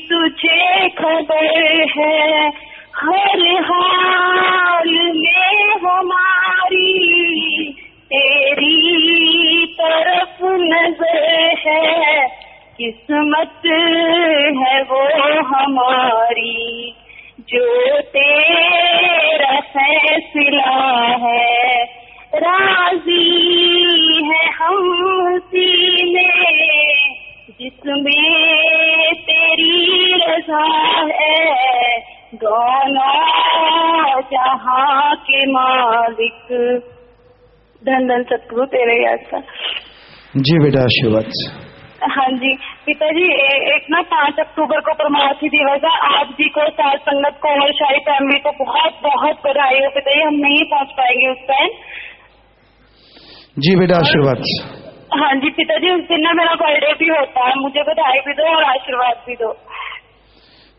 Speaker 6: तुझे खबर है, हर हाल में हमारी तेरी तरफ नजर है, किस्मत है वो हमारी जो तेरा फैसला है, राजी है हम सीने जिसमें तेरी रजा है, दोनों जहां के मालिक। धन धन सतगुरु तेरे याद सा।
Speaker 5: जी बेटा आशीर्वाद।
Speaker 6: हाँ जी पिताजी, एक ना 5 अक्टूबर को परमार्थी दिवस है। आप जी को, साथ संगत को और शाही फैमिली को बहुत बहुत बधाई हो पिताजी। हम नहीं पहुंच पाएंगे उस टाइम।
Speaker 5: जी बेटा आशीर्वाद।
Speaker 6: हाँ जी पिताजी, उस दिन ना मेरा बर्थडे भी होता है, मुझे बधाई भी दो और आशीर्वाद भी दो।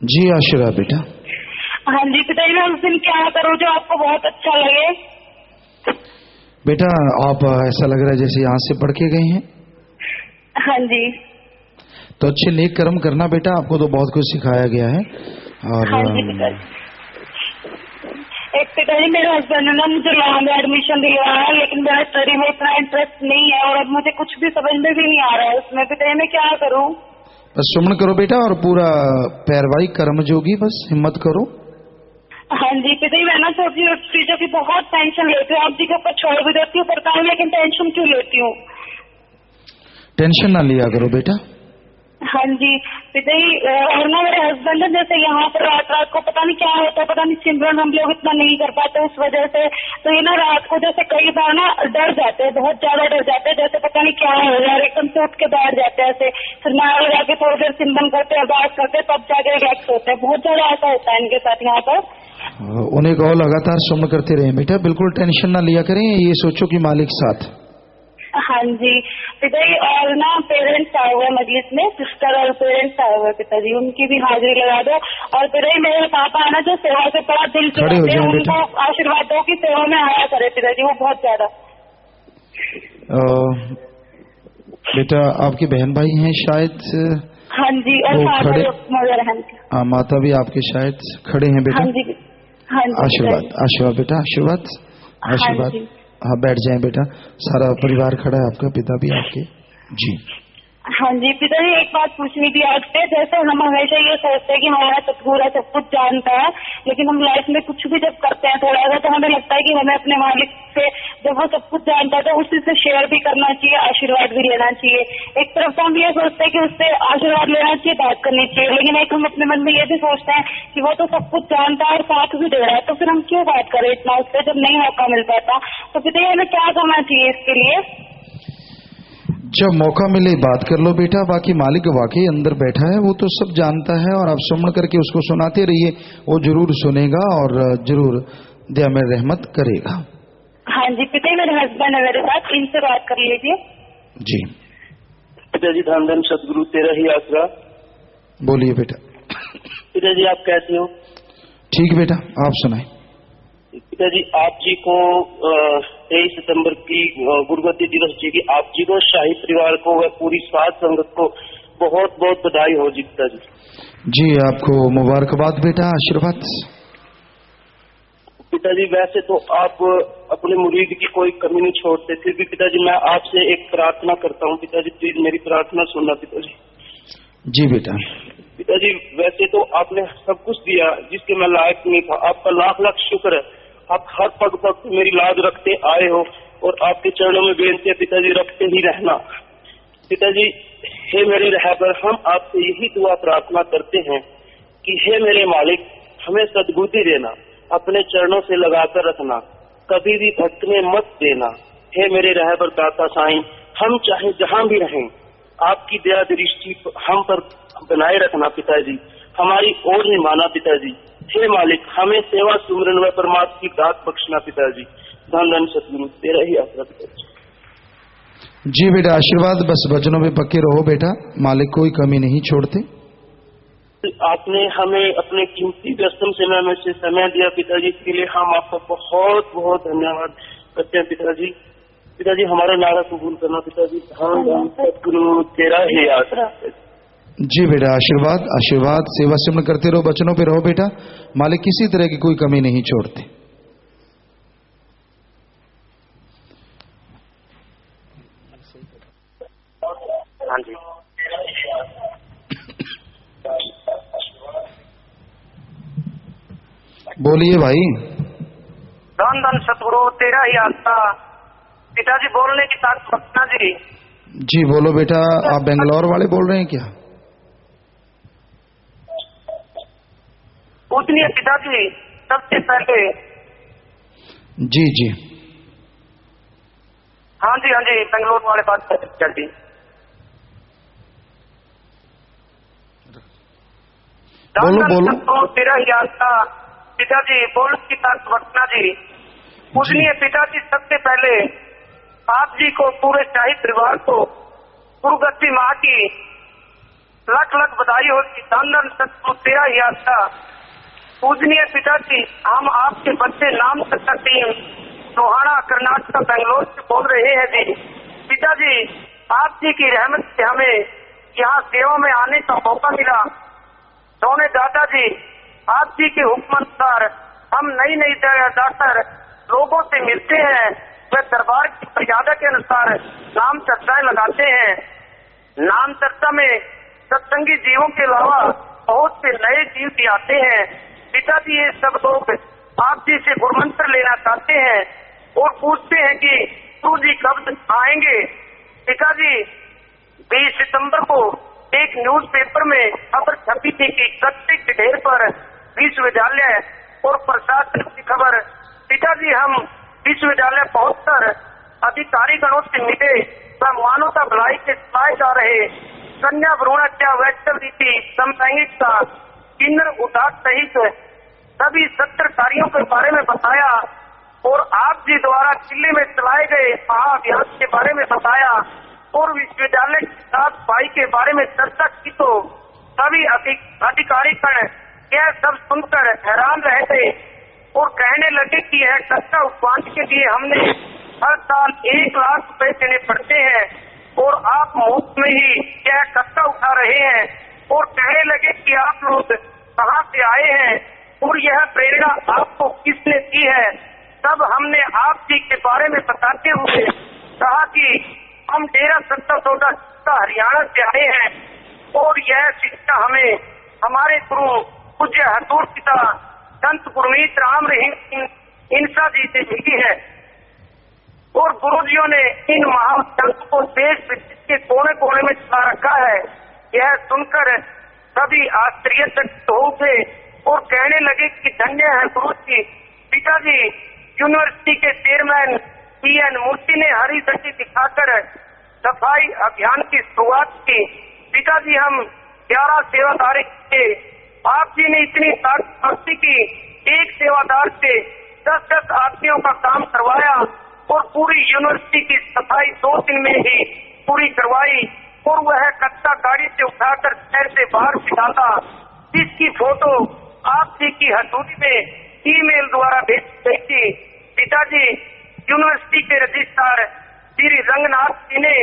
Speaker 5: जी आशीर्वाद बेटा।
Speaker 6: हाँ जी पिताजी, मैं उस दिन क्या करूँ जो आपको बहुत अच्छा लगे?
Speaker 5: बेटा आप ऐसा लग रहा है जैसे यहाँ से पढ़ के गए हैं।
Speaker 6: हाँ जी।
Speaker 5: तो अच्छे नेक कर्म करना बेटा, आपको तो बहुत कुछ सिखाया गया है। और
Speaker 6: हाँ जी पिताजी। एक पिताजी मेरे हस्बैंड ने ना मुझे लॉ में एडमिशन दिलवाया है, लेकिन मेरा स्टडी में इतना इंटरेस्ट नहीं है और अब मुझे कुछ भी समझ में भी नहीं आ रहा है उसमें। पिताजी मैं क्या करूँ?
Speaker 5: बस सुमन करो बेटा और पूरा पैरवाई कर्म जोगी, बस हिम्मत करो।
Speaker 6: हाँ जी पिताजी, मैं ना छोटी चीजों की बहुत टेंशन लेती हूँ, आप जी के ऊपर छोड़ भी देती हूँ पर काम, लेकिन टेंशन क्यों लेती हूँ?
Speaker 5: टेंशन ना लिया करो बेटा।
Speaker 6: हाँ जी पिताजी, और ना मेरे हस्बैंड जैसे यहाँ पर रात रात को पता नहीं क्या होता है, पता नहीं सिमरन हम लोग इतना नहीं कर पाते उस वजह से। तो ये ना रात को जैसे कई बार ना डर जाते हैं, बहुत ज्यादा डर जाते हैं, जैसे पता नहीं क्या हो रहा है, एकदम से उठ के बैठ जाते हैं ऐसे, फिर नारा लगा के थोड़ी देर सिमरन करते हैं, अरदास करते, तब जाके रिलैक्स होते हैं। बहुत ज्यादा ऐसा होता है इनके साथ यहाँ पर।
Speaker 5: उन्हें कहो लगातार सुमन करते रहे बेटा, बिल्कुल टेंशन ना लिया करें, ये सोचो कि मालिक साथ।
Speaker 6: हाँ जी पिताजी, और ना पेरेंट्स आए हुए मजलिस में, सिस्टर और पेरेंट्स आए हुए पिताजी, उनकी भी हाजिरी लगा दो। और पिताजी मेरे पापा है ना जो सेवा से बड़ा दिल से करते हैं, उनको आशीर्वाद दो कि सेवा में आया करे पिताजी, वो बहुत ज्यादा।
Speaker 5: बेटा आपके बहन भाई हैं शायद?
Speaker 6: हाँ जी, और मदर हैं।
Speaker 5: हाँ माता भी आपके शायद खड़े हैं बेटा।
Speaker 6: हाँ जी हाँ जी।
Speaker 5: आशीर्वाद आशीर्वाद बेटा आशीर्वाद आशीर्वाद। हाँ बैठ जाएं बेटा, सारा परिवार खड़ा है आपका, पिता भी आपके। जी
Speaker 6: हाँ जी पिताजी, एक बात पूछनी थी आपसे। जैसे हम हमेशा ये सोचते हैं कि हमारा सतगुरु सब कुछ जानता है, लेकिन हम लाइफ में कुछ भी जब करते हैं थोड़ा सा तो हमें लगता है कि हमें अपने मालिक से जब वो सब कुछ जानता है तो उसी से शेयर भी करना चाहिए, आशीर्वाद भी लेना चाहिए। एक तरफ तो हम ये सोचते हैं कि उससे आशीर्वाद लेना चाहिए, बात करनी चाहिए, लेकिन एक हम अपने मन में ये भी सोचते हैं कि वो तो सब कुछ जानता है और साथ भी दे रहा है, तो फिर हम क्यों बात करें इतना उससे जब नहीं मौका मिल पाता। तो पिताजी हमें क्या करना चाहिए इसके लिए?
Speaker 5: जब मौका मिले बात कर लो बेटा, बाकी मालिक वाकई अंदर बैठा है, वो तो सब जानता है और आप श्रवण करके उसको सुनाते रहिए, वो जरूर सुनेगा और जरूर दया में रहमत करेगा।
Speaker 6: हाँ जी पिताजी, मेरे हस्बैंड है मेरे साथ, इनसे बात कर लीजिए।
Speaker 5: जी
Speaker 7: पिताजी धन धन सतगुरु तेरा ही आसरा।
Speaker 5: बोलिए बेटा।
Speaker 7: पिताजी आप कैसे हो?
Speaker 5: ठीक बेटा, आप सुनाए।
Speaker 7: पिताजी आप जी को 23 सितंबर की गुरुगद्दी दिवस जी की आप जी को, शाही परिवार को व पूरी साध संगत को बहुत बहुत बधाई हो जी पिताजी।
Speaker 5: जी आपको मुबारकबाद बेटा, आशीर्वाद।
Speaker 7: पिताजी वैसे तो आप अपने मुरीद की कोई कमी नहीं छोड़ते, फिर भी पिताजी मैं आपसे एक प्रार्थना करता हूँ पिताजी, प्लीज मेरी प्रार्थना सुनना पिताजी।
Speaker 5: जी बेटा।
Speaker 7: पिताजी वैसे तो आपने सब कुछ दिया जिसके मैं लायक नहीं था, आपका लाख लाख शुक्र है। आप हर पग पग मेरी लाज रखते आए हो और आपके चरणों में बेनती है पिताजी, रखते ही रहना पिताजी। हे मेरे रहबर, हम आपसे यही दुआ प्रार्थना करते हैं कि हे मेरे मालिक हमें सद्बुद्धि देना, अपने चरणों से लगाकर रखना, कभी भी भटकने मत देना। हे मेरे रहबर दाता साईं, हम चाहे जहाँ भी रहें आपकी दया दृष्टि हम पर बनाए रखना पिताजी, हमारी ओर नहीं माना पिताजी। हे मालिक हमें सेवा सुमरन व परमात्मा की दात बख्शना पिताजी। धन धन सतगुरु तेरा ही आसरा पिताजी।
Speaker 5: जी बेटा आशीर्वाद, बस वचनों में पक्के रहो बेटा, मालिक कोई कमी नहीं छोड़ते।
Speaker 7: आपने हमें अपने कीमती व्यस्तम समय में से समय दिया पिताजी, इसके लिए हम आपको बहुत बहुत धन्यवाद करते हैं पिताजी। पिताजी हमारा नारा कबूल करना पिताजी। धन धन सतगुरु तेरा ही आसरा।
Speaker 5: जी बेटा आशीर्वाद, आशीर्वाद। सेवा सिमरन करते रहो, वचनों पे रहो बेटा, मालिक किसी तरह की कोई कमी नहीं छोड़ते।
Speaker 7: हाँ जी
Speaker 5: बोलिए भाई।
Speaker 8: धन धन सतगुरु तेरा ही आस्था। पिताजी बोलने की ताकत रखना जी।
Speaker 5: जी बोलो बेटा, आप बेंगलोर वाले बोल रहे हैं क्या?
Speaker 8: पूजनीय पिताजी सबसे पहले।
Speaker 5: जी जी
Speaker 8: हाँ जी बेंगलोर वाले बात कर दी।
Speaker 5: बोलो बोलो।
Speaker 8: तेरा ही आस्था पिताजी, बोल की ताकत रखना जी। पूजनीय पिताजी सबसे पहले आप जी को, पूरे शाही परिवार को गुरुगद्दी माँ की लख लख बधाई होती। धन धन सतगुरु तेरा ही आस्था। पूजनीय पिताजी हम आपके बच्चे नाम सत्ता टीम सोहाना कर्नाटक बेंगलोर से बोल रहे हैं जी। पिताजी आप जी की रहमत से हमें यहाँ सेवा में आने का मौका मिला। सोने दादाजी आप जी के हुक्म अनुसार हम नई नई जाकर लोगों से मिलते हैं, वे दरबार की मर्यादा के अनुसार नाम चर्चाएं लगाते हैं। नाम चर्चा में सत्संगी जीवों के अलावा बहुत से नए जीव भी आते हैं। पिताजी ये सब लोग आप जी से गुरुमंत्र लेना चाहते हैं और पूछते हैं कि गुरु जी कब आएंगे। पिताजी 20 सितंबर को एक न्यूज़पेपर में खबर छपी थी कि प्रत्येक ढेर पर विश्वविद्यालय और प्रशासन की खबर। पिताजी हम विश्वविद्यालय पहुंचकर अधिकारी गणों से मिले, वह मानवता भलाई के सलाहे जा रहे कन्या भ्रूण हत्या, वैश्य रीति, समलैंगिकता, किन्नर उदास सहित सभी 70 कार्यों के बारे में बताया और आप जी द्वारा जिले में चलाए गए महाअभियान के बारे में बताया और विश्वविद्यालय की साफ सफाई के बारे में चर्चा की। तो सभी अधिकारी गण यह सब सुनकर हैरान रह गए और कहने लगे कि यह कच्चा उपवास के लिए हमने हर साल 1 लाख रुपए देने पड़ते हैं और आप मुफ्त में ही यह कच्चा उठा रहे हैं। और कहने लगे कि आप लोग कहाँ से आए हैं और यह प्रेरणा आपको किसने दी है। तब हमने आप जी के बारे में बताते हुए कहा कि हम डेरा सत्ता सौदा हरियाणा से आए हैं और यह शिक्षा हमें हमारे गुरु पूज्य हजूर पिता संत गुरमीत राम रहीम इंसा जी से मिली है। और गुरुजियों ने इन महान को देश विदेश के कोने कोने में चला रखा है। यह सुनकर सभी आश्चर्यचकित हो उठे और कहने लगे कि धन्य है गुरु जी। पिताजी यूनिवर्सिटी के चेयरमैन पीएन मूर्ति ने हरी झंडी दिखाकर सफाई अभियान की शुरुआत की। पिताजी हम 11 सेवादार थे, आप जी ने इतनी ताकत की, एक सेवादार से 10-10 आदमियों का काम करवाया और पूरी यूनिवर्सिटी की सफाई 2 दिन में ही पूरी करवाई और वह कच्चा गाड़ी से उठाकर शहर से बाहर डाला, जिसकी फोटो आप जी की हथौड़ी में ईमेल द्वारा भेज गई थी। पिताजी यूनिवर्सिटी के रजिस्ट्रार श्री रंगनाथ जी ने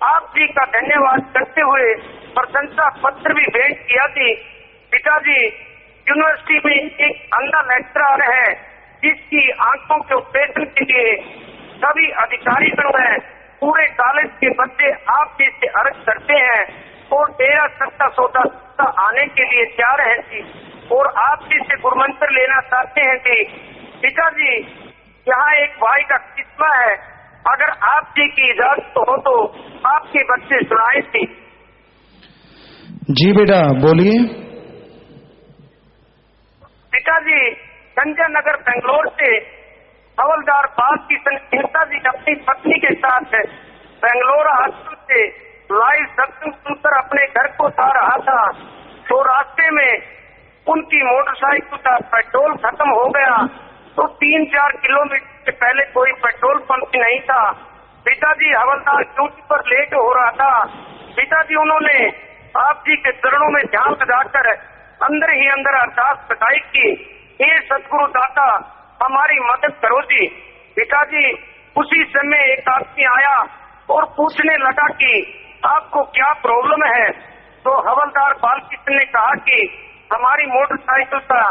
Speaker 8: आप जी का धन्यवाद करते हुए प्रशंसा पत्र भी भेंट किया थी। पिताजी यूनिवर्सिटी में एक अंधा लेक्चरर है जिसकी आंखों के ऑपरेशन के लिए सभी अधिकारीगण हैं, पूरे कॉलेज के बच्चे आप जी से अर्ज करते हैं और डेरा सत्ता सौदा आने के लिए तैयार हैं जी और आप जी से गुरुमंत्र लेना चाहते हैं जी। पिताजी यहाँ एक भाई का किस्सा है, अगर आप जी की इजाजत हो तो आपके बच्चे सुनाए थी।
Speaker 5: जी बेटा बोलिए।
Speaker 8: पिताजी संजय नगर बेंगलोर से हवलदार बाग की संहिता जी अपनी पत्नी के साथ बेंगलोर हॉस्टल से लाइव सत्संग सुनकर अपने घर को जा रहा था तो रास्ते में उनकी मोटरसाइकिल का पेट्रोल खत्म हो गया तो 3-4 किलोमीटर से पहले कोई पेट्रोल पंप नहीं था। पिताजी हवलदार ड्यूटी पर लेट हो रहा था। पिताजी उन्होंने आप जी के चरणों में ध्यान लगाकर अंदर ही अंदर अरदास बताई की, हे सतगुरु दाता हमारी मदद करो जी। पिताजी उसी समय एक आदमी आया और पूछने लगा कि आपको क्या प्रॉब्लम है, तो हवलदार बालकृष्ण ने कहा कि हमारी मोटरसाइकिल का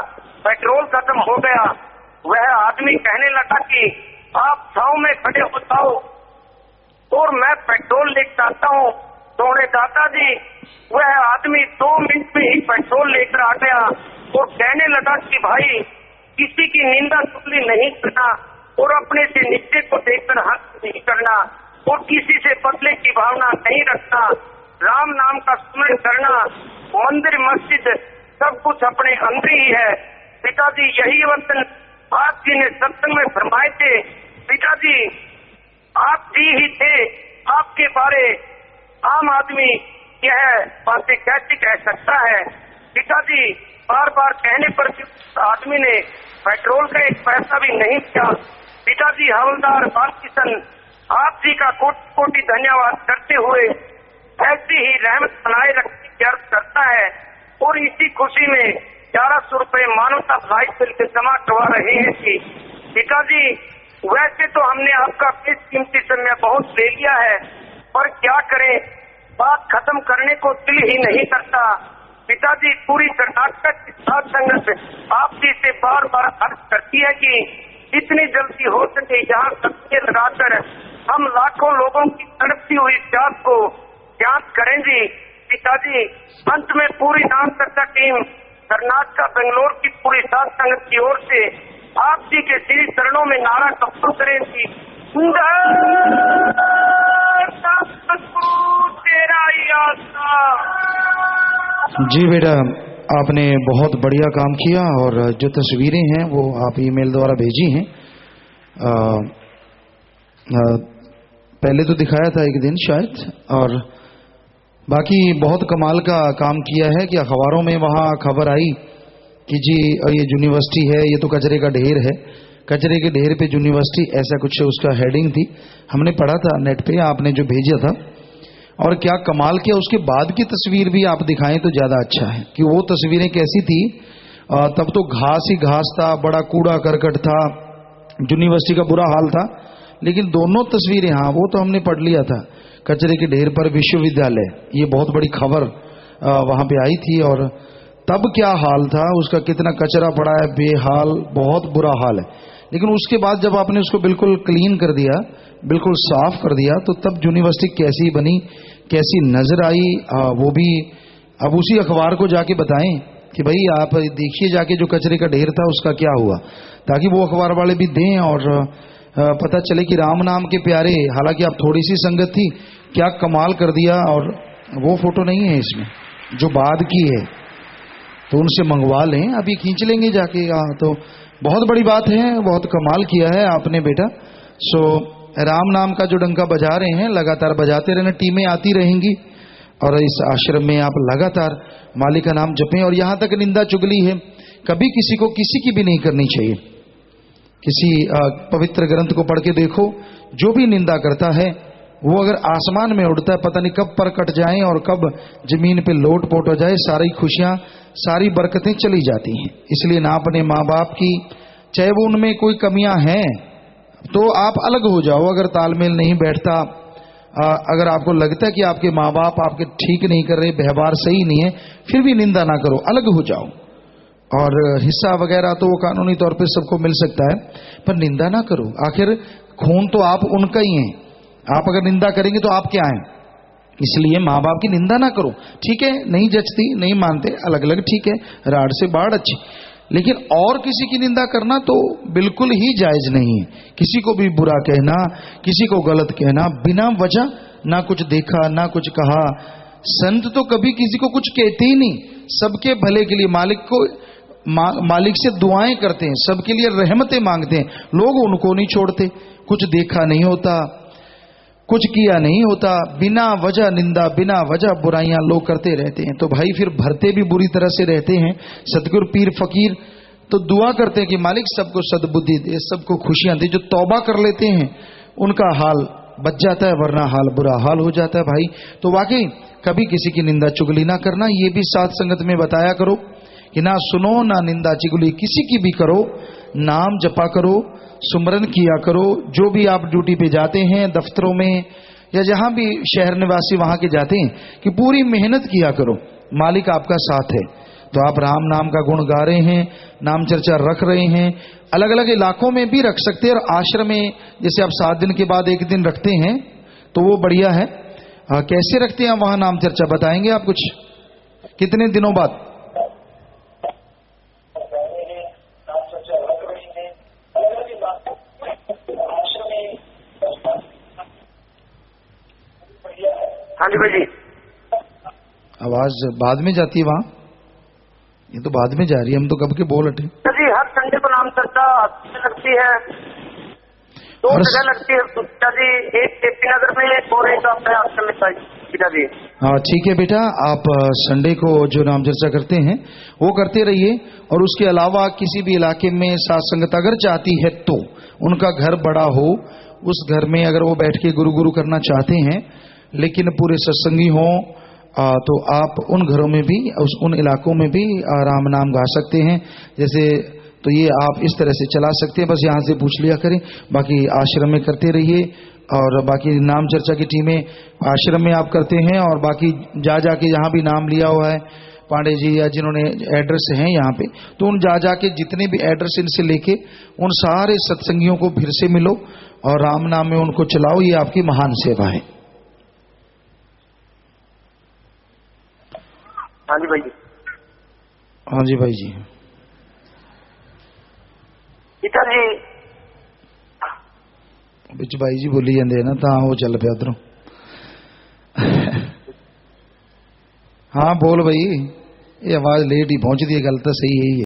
Speaker 8: पेट्रोल खत्म हो गया। वह आदमी कहने लगा कि आप छाव में खड़े हो जाओ और मैं पेट्रोल लेकर आता हूँ। तो दादाजी वह आदमी 2 मिनट में ही पेट्रोल लेकर आ गया और कहने लगा कि भाई किसी की निंदा चुगली नहीं करना और अपने से नीचे को देखकर हंस नहीं करना और किसी से बदले की भावना नहीं रखना, राम नाम का स्मरण करना, मंदिर मस्जिद सब कुछ अपने अंदर ही है। पिताजी यही वचन आप जी ने सत्संग में फरमाए थे। पिताजी आप जी ही थे, आपके बारे आम आदमी यह बातें कैसे कह सकता है। पिताजी बार बार कहने पर आदमी ने पेट्रोल का एक पैसा भी नहीं दिया। पिताजी हवलदार बालकृष्ण आप जी का कोटि कोटि धन्यवाद करते हुए ऐसी ही रहमत बनाए रखने की अर्ज करता है और इसी खुशी में 1100 रुपए मानवता भलाई बिल से जमा करवा रहे हैं कि पिताजी वैसे तो हमने आपका बेशकीमती समय बहुत ले लिया है, पर क्या करें बात खत्म करने को दिल ही नहीं करता। पिताजी पूरी कर्नाटक की साथ संगत आप जी से बार बार अर्ज करती है कि जितनी जल्दी हो सके यहाँ सबके लगाकर हम लाखों लोगों की तड़पती हुई प्यास को शांत करें जी। पिताजी अंत में पूरी नामकर्ता टीम कर्नाटक बेंगलोर की पूरी साथ संगत की ओर से आप जी के श्री चरणों में नारा कपूर करें जी। तेरा ही आस्था।
Speaker 5: जी बेटा आपने बहुत बढ़िया काम किया और जो तस्वीरें हैं वो आप ईमेल द्वारा भेजी हैं। पहले तो दिखाया था एक दिन शायद, और बाकी बहुत कमाल का काम किया है कि अखबारों में वहाँ खबर आई कि जी ये यूनिवर्सिटी है, ये तो कचरे का ढेर है, कचरे के ढेर पे यूनिवर्सिटी, ऐसा कुछ उसका हेडिंग थी। हमने पढ़ा था नेट पे, आपने जो भेजा था, और क्या कमाल किया। उसके बाद की तस्वीर भी आप दिखाएं तो ज़्यादा अच्छा है कि वो तस्वीरें कैसी थी। तब तो घास ही घास था, बड़ा कूड़ा करकट था, यूनिवर्सिटी का बुरा हाल था। लेकिन दोनों तस्वीरें, हाँ वो तो हमने पढ़ लिया था, कचरे के ढेर पर विश्वविद्यालय, ये बहुत बड़ी खबर वहाँ पे आई थी। और तब क्या हाल था उसका, कितना कचरा पड़ा है, बेहाल, बहुत बुरा हाल है। लेकिन उसके बाद जब आपने उसको बिल्कुल क्लीन कर दिया, बिल्कुल साफ कर दिया, तो तब यूनिवर्सिटी कैसी बनी, कैसी नजर आई, वो भी अब उसी अखबार को जाके बताएं कि भाई आप देखिए जाके जो कचरे का ढेर था उसका क्या हुआ, ताकि वो अखबार वाले भी दें और पता चले कि राम नाम के प्यारे, हालांकि आप थोड़ी सी संगत थी, क्या कमाल कर दिया। और वो फोटो नहीं है इसमें, जो बाद की है, तो उनसे मंगवा लें, अभी खींच लेंगे जाके। तो बहुत बड़ी बात है, बहुत कमाल किया है आपने बेटा। सो राम नाम का जो डंका बजा रहे हैं, लगातार बजाते रहना, टीमें आती रहेंगी और इस आश्रम में आप लगातार माली का नाम जपें। और यहां तक निंदा चुगली है, कभी किसी को किसी की भी नहीं करनी चाहिए। किसी पवित्र ग्रंथ को पढ़ के देखो, जो भी निंदा करता है वो अगर आसमान में उड़ता है, पता नहीं कब पर कट जाए और कब जमीन पे लोट पोट हो जाए, सारी खुशियां सारी बरकतें चली जाती हैं। इसलिए ना अपने माँ बाप की, चाहे वो उनमें कोई कमियां हैं तो आप अलग हो जाओ। अगर तालमेल नहीं बैठता, अगर आपको लगता है कि आपके माँ बाप आपके ठीक नहीं कर रहे, व्यवहार सही नहीं है, फिर भी निंदा ना करो, अलग हो जाओ। और हिस्सा वगैरह तो वो कानूनी तौर पे सबको मिल सकता है, पर निंदा ना करो। आखिर खून तो आप उनका ही है, आप अगर निंदा करेंगे तो आप क्या हैं। इसलिए माँ बाप की निंदा ना करो। ठीक है, नहीं जचती, नहीं मानते, अलग अलग, ठीक है, राड़ से बाढ़ अच्छी, लेकिन और किसी की निंदा करना तो बिल्कुल ही जायज नहीं है। किसी को भी बुरा कहना, किसी को गलत कहना बिना वजह, ना कुछ देखा ना कुछ कहा। संत तो कभी किसी को कुछ कहते ही नहीं, सबके भले के लिए मालिक से दुआएं करते हैं, सबके लिए रहमतें मांगते हैं। लोग उनको नहीं छोड़ते, कुछ देखा नहीं होता, कुछ किया नहीं होता, बिना वजह निंदा, बिना वजह बुराइयां लोग करते रहते हैं। तो भाई फिर भरते भी बुरी तरह से रहते हैं। सतगुरु पीर फकीर तो दुआ करते हैं कि मालिक सबको सद्बुद्धि दे, सबको खुशियां दे। जो तौबा कर लेते हैं उनका हाल बच जाता है, वरना हाल बुरा हाल हो जाता है भाई। तो वाकई कभी किसी की निंदा चुगली ना करना, ये भी साथ संगत में बताया करो कि ना सुनो ना निंदा चुगली किसी की भी करो। नाम जपा करो, सुमरन किया करो। जो भी आप ड्यूटी पे जाते हैं, दफ्तरों में या जहां भी शहर निवासी वहां के जाते हैं, कि पूरी मेहनत किया करो, मालिक आपका साथ है। तो आप राम नाम का गुण गा रहे हैं, नाम चर्चा रख रहे हैं, अलग अलग इलाकों में भी रख सकते हैं। और आश्रम में जैसे आप 7 दिन के बाद 1 दिन रखते हैं तो वो बढ़िया है। कैसे रखते हैं वहां नाम चर्चा, बताएंगे आप कुछ? कितने दिनों बाद?
Speaker 8: हाँ जी भाई जी।
Speaker 5: आवाज बाद में जाती है वहां, ये तो बाद में जा रही है, हम तो कब के बोल हटे।
Speaker 8: जी हर संडे को नाम चर्चा लगती है, 2 जगह लगती है जी, एक केपी नगर में और एक अपने आश्रम में जी।
Speaker 5: हाँ ठीक है बेटा, आप संडे को जो नाम चर्चा करते हैं वो करते रहिए। और उसके अलावा किसी भी इलाके में साथ संगत अगर चाहती है तो उनका घर बड़ा हो, उस घर में अगर वो बैठ के गुरु गुरु करना चाहते हैं लेकिन पूरे सत्संगी हों, तो आप उन घरों में भी, उन इलाकों में भी राम नाम गा सकते हैं। जैसे तो ये आप इस तरह से चला सकते हैं, बस यहाँ से पूछ लिया करें। बाकी आश्रम में करते रहिए, और बाकी नाम चर्चा की टीमें आश्रम में आप करते हैं, और बाकी जा जाके जहाँ भी नाम लिया हुआ है पांडे जी या जिन्होंने एड्रेस हैं यहाँ पे, तो उन जा जाके जितने भी एड्रेस इनसे लेके उन सारे सत्संगियों को फिर से मिलो और राम नाम में उनको चलाओ। ये आपकी महान सेवा है।
Speaker 8: हाँ जी भाई जी।
Speaker 5: हाँ जी भाई जी।
Speaker 8: पिता जी
Speaker 5: बिच भाई जी बोली जाते ना, तो वो चल पे उधरों। हाँ बोल भाई, ये आवाज लेट ही पहुंचती है, गल तो सही है ही है।